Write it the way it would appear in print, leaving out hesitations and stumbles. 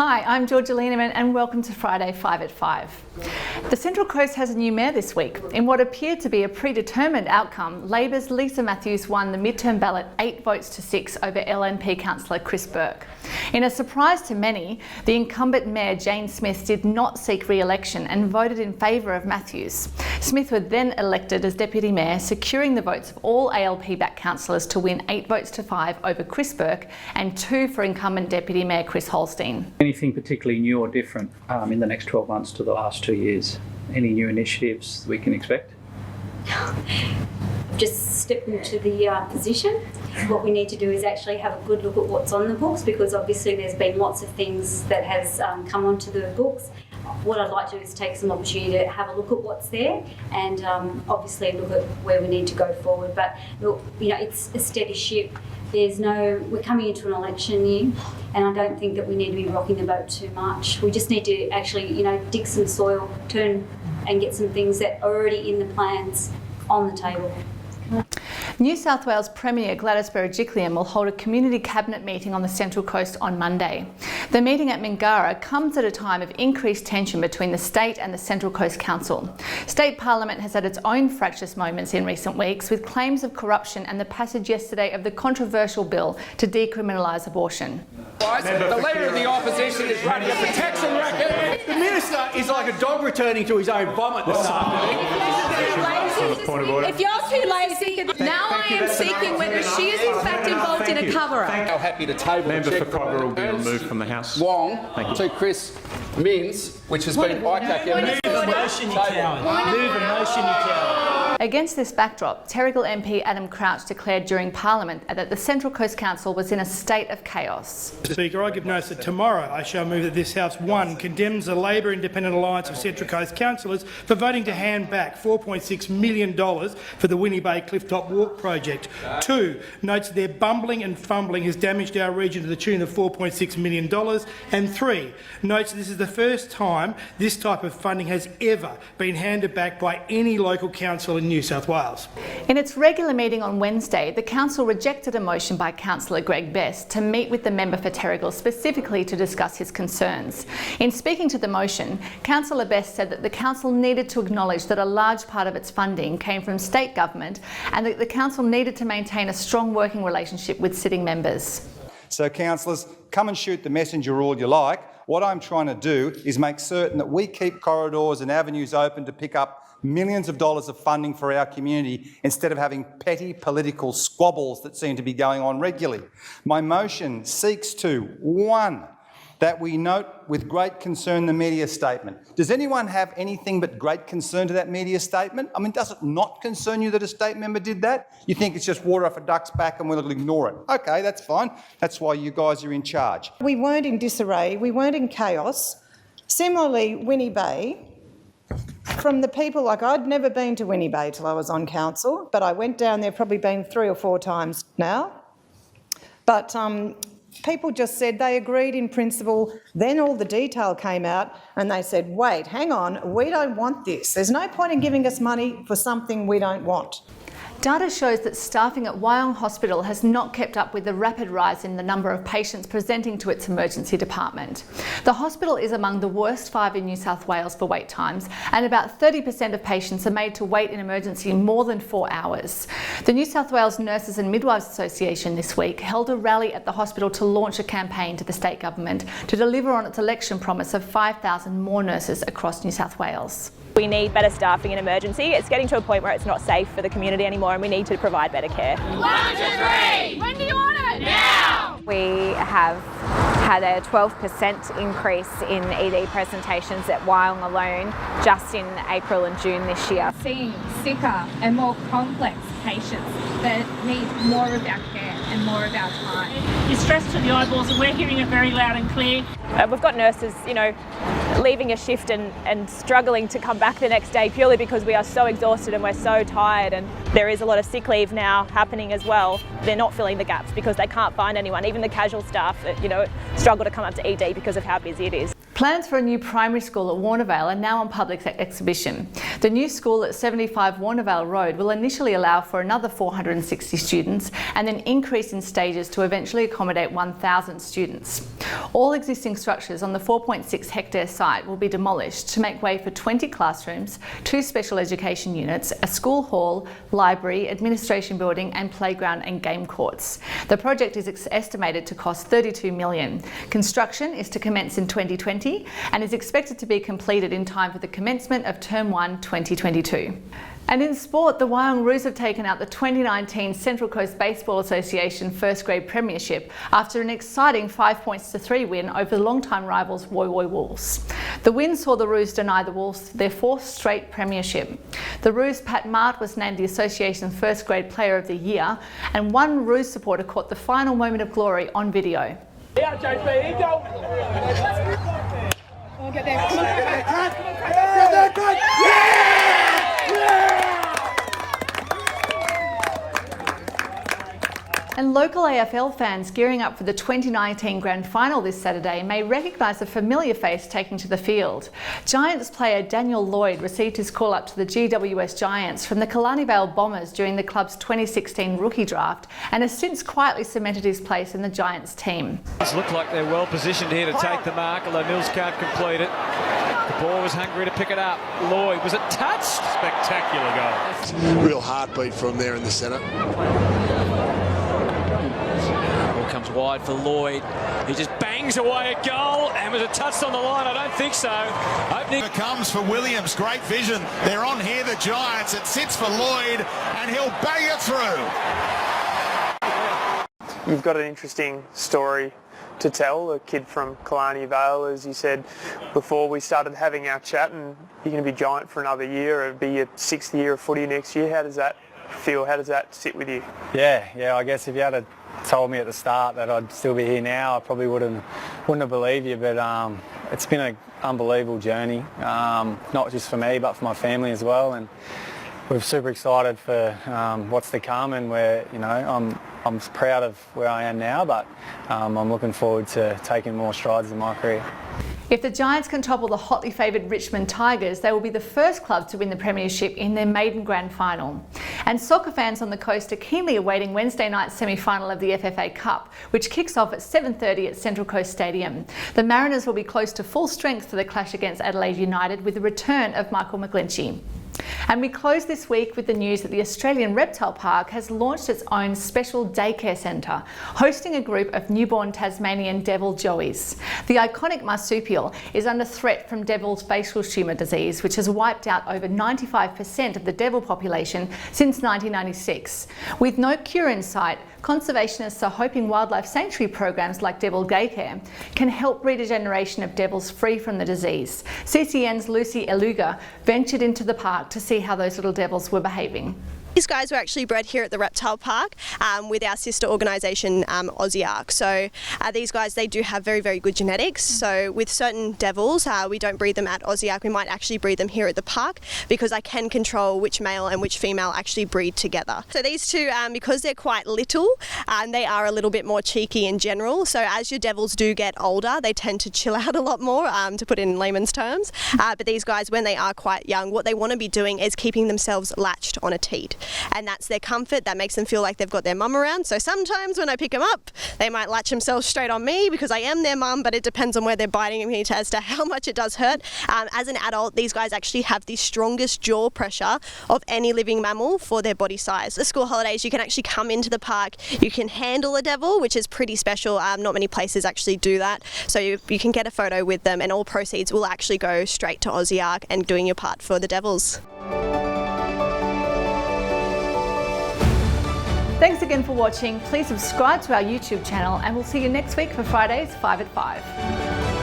Hi, I'm Georgia Lieneman and welcome to Friday 5 at 5. The Central Coast has a new mayor this week. In what appeared to be a predetermined outcome, Labor's Lisa Matthews won the midterm ballot 8 votes to 6 over LNP councillor Chris Burke. In a surprise to many, the incumbent mayor Jane Smith did not seek re-election and voted in favour of Matthews. Smith was then elected as deputy mayor, securing the votes of all ALP-backed councillors to win 8 votes to 5 over Chris Burke and 2 for incumbent deputy mayor Chris Holstein. Anything particularly new or different in the next 12 months to the last 2 years? Any new initiatives we can expect? Just step into the position. What we need to do is actually have a good look at what's on the books, because obviously there's been lots of things that has come onto the books. What I'd like to do is take some opportunity to have a look at what's there and obviously look at where we need to go forward. But look, you know, it's a steady ship. We're coming into an election year, and I don't think that we need to be rocking the boat too much. We just need to actually, dig some soil, turn and get some things that are already in the plans on the table. New South Wales Premier Gladys Berejiklian will hold a community cabinet meeting on the Central Coast on Monday. The meeting at Mingara comes at a time of increased tension between the state and the Central Coast Council. State Parliament has had its own fractious moments in recent weeks, with claims of corruption and the passage yesterday of the controversial bill to decriminalise abortion. The Leader of the Opposition is running a protection racket. The Minister is like a dog returning to his own vomit this afternoon. If you're too lazy, now I am seeking whether she is in fact involved in a cover-up. I'm happy to table Member check for Cogger will be removed from the House. Wong to Chris Minns, which has been ICAC. Move a motion, you coward. Move a motion, you coward. Against this backdrop, Terrigal MP Adam Crouch declared during Parliament that the Central Coast Council was in a state of chaos. Speaker, I give notice that tomorrow I shall move that this House 1 condemns the Labor Independent Alliance of Central Coast councillors for voting to hand back $4.6 million for the Winnie Bay Clifftop Walk project. 2, notes their bumbling and fumbling has damaged our region to the tune of $4.6 million. And 3, notes this is the first time this type of funding has ever been handed back by any local council in New South Wales. In its regular meeting on Wednesday, the Council rejected a motion by Councillor Greg Best to meet with the member for Terrigal specifically to discuss his concerns. In speaking to the motion, Councillor Best said that the Council needed to acknowledge that a large part of its funding came from state government and that the Council needed to maintain a strong working relationship with sitting members. So, councillors, come and shoot the messenger all you like. What I'm trying to do is make certain that we keep corridors and avenues open to pick up millions of dollars of funding for our community instead of having petty political squabbles that seem to be going on regularly. My motion seeks to, 1, that we note with great concern the media statement. Does anyone have anything but great concern to that media statement? I mean, does it not concern you that a state member did that? You think it's just water off a duck's back and we'll ignore it? Okay, that's fine. That's why you guys are in charge. We weren't in disarray, we weren't in chaos. Similarly, Winnie Bay, from the people, like I'd never been to Winnie Bay till I was on council, but I went down there, probably been 3 or 4 times now. But people just said they agreed in principle. Then all the detail came out and they said, wait, hang on, we don't want this. There's no point in giving us money for something we don't want. Data shows that staffing at Wyong Hospital has not kept up with the rapid rise in the number of patients presenting to its emergency department. The hospital is among the worst 5 in New South Wales for wait times, and about 30% of patients are made to wait in emergency more than 4 hours. The New South Wales Nurses and Midwives Association this week held a rally at the hospital to launch a campaign to the state government to deliver on its election promise of 5,000 more nurses across New South Wales. We need better staffing in emergency. It's getting to a point where it's not safe for the community anymore and we need to provide better care. 1, 2, 3! When do you want it? Now! We have had a 12% increase in ED presentations at Wyong alone just in April and June this year. Seeing sicker and more complex patients that need more of our care and more of our time. You're stressed to the eyeballs and we're hearing it very loud and clear. We've got nurses, leaving a shift and struggling to come back the next day purely because we are so exhausted and we're so tired, and there is a lot of sick leave now happening as well. They're not filling the gaps because they can't find anyone. Even the casual staff, struggle to come up to ED because of how busy it is. Plans for a new primary school at Warnervale are now on public exhibition. The new school at 75 Warnervale Road will initially allow for another 460 students and then increase in stages to eventually accommodate 1,000 students. All existing structures on the 4.6 hectare site will be demolished to make way for 20 classrooms, 2 special education units, a school hall, library, administration building and playground and game courts. The project is estimated to cost $32 million. Construction is to commence in 2020 and is expected to be completed in time for the commencement of Term 1 2022. And in sport, the Wyong Roos have taken out the 2019 Central Coast Baseball Association First Grade Premiership after an exciting 5-3 win over the long-time rivals Wyong Wolves. The win saw the Roos deny the Wolves their 4th straight premiership. The Roos' Pat Mart was named the association's First Grade Player of the Year, and one Roos supporter caught the final moment of glory on video. Yeah, JP, here you go. We'll get there. Come on, And local AFL fans gearing up for the 2019 Grand Final this Saturday may recognise a familiar face taking to the field. Giants player Daniel Lloyd received his call up to the GWS Giants from the Killarney Vale Bombers during the club's 2016 rookie draft and has since quietly cemented his place in the Giants team. It look like they're well positioned here to take the mark, although Mills can't complete it. The ball was hungry to pick it up. Lloyd, was it touched? Spectacular goal. Real heartbeat from there in the centre. Ball comes wide for Lloyd. He just bangs away a goal. And was it touched on the line? I don't think so. Opening comes for Williams. Great vision. They're on here, the Giants. It sits for Lloyd, and he'll bang it through. You've got an interesting story to tell, a kid from Killarney Vale, as you said before we started having our chat, and you're going to be Giant for another year. It'll be your 6th year of footy next year. How does that feel? How does that sit with you? Yeah, I guess if you had told me at the start that I'd still be here now, I probably wouldn't have believed you, but it's been an unbelievable journey, not just for me but for my family as well, and we're super excited for what's to come, and I'm proud of where I am now, but I'm looking forward to taking more strides in my career. If the Giants can topple the hotly favoured Richmond Tigers, they will be the first club to win the premiership in their maiden grand final. And soccer fans on the coast are keenly awaiting Wednesday night's semi-final of the FFA Cup, which kicks off at 7:30 at Central Coast Stadium. The Mariners will be close to full strength for the clash against Adelaide United with the return of Michael McGlinchey. And we close this week with the news that the Australian Reptile Park has launched its own special daycare centre, hosting a group of newborn Tasmanian devil joeys. The iconic marsupial is under threat from devil's facial tumour disease, which has wiped out over 95% of the devil population since 1996. With no cure in sight, conservationists are hoping wildlife sanctuary programs like Devil Daycare can help breed a generation of devils free from the disease. CCN's Lucy Eluga ventured into the park to see how those little devils were behaving. These guys were actually bred here at the Reptile Park with our sister organisation Aussiark. So these guys, they do have very, very good genetics. So with certain devils, we don't breed them at Aussiark. We might actually breed them here at the park because I can control which male and which female actually breed together. So these two, because they're quite little, they are a little bit more cheeky in general. So as your devils do get older, they tend to chill out a lot more, to put it in layman's terms. But these guys, when they are quite young, what they want to be doing is keeping themselves latched on a teat. And that's their comfort. That makes them feel like they've got their mum around. So sometimes when I pick them up, they might latch themselves straight on me because I am their mum, but it depends on where they're biting me as to how much it does hurt. As an adult, these guys actually have the strongest jaw pressure of any living mammal for their body size. The school holidays, you can actually come into the park, you can handle a devil, which is pretty special. Not many places actually do that. So you can get a photo with them, and all proceeds will actually go straight to Aussiark and doing your part for the devils. Thanks again for watching. Please subscribe to our YouTube channel and we'll see you next week for Friday's 5 at 5.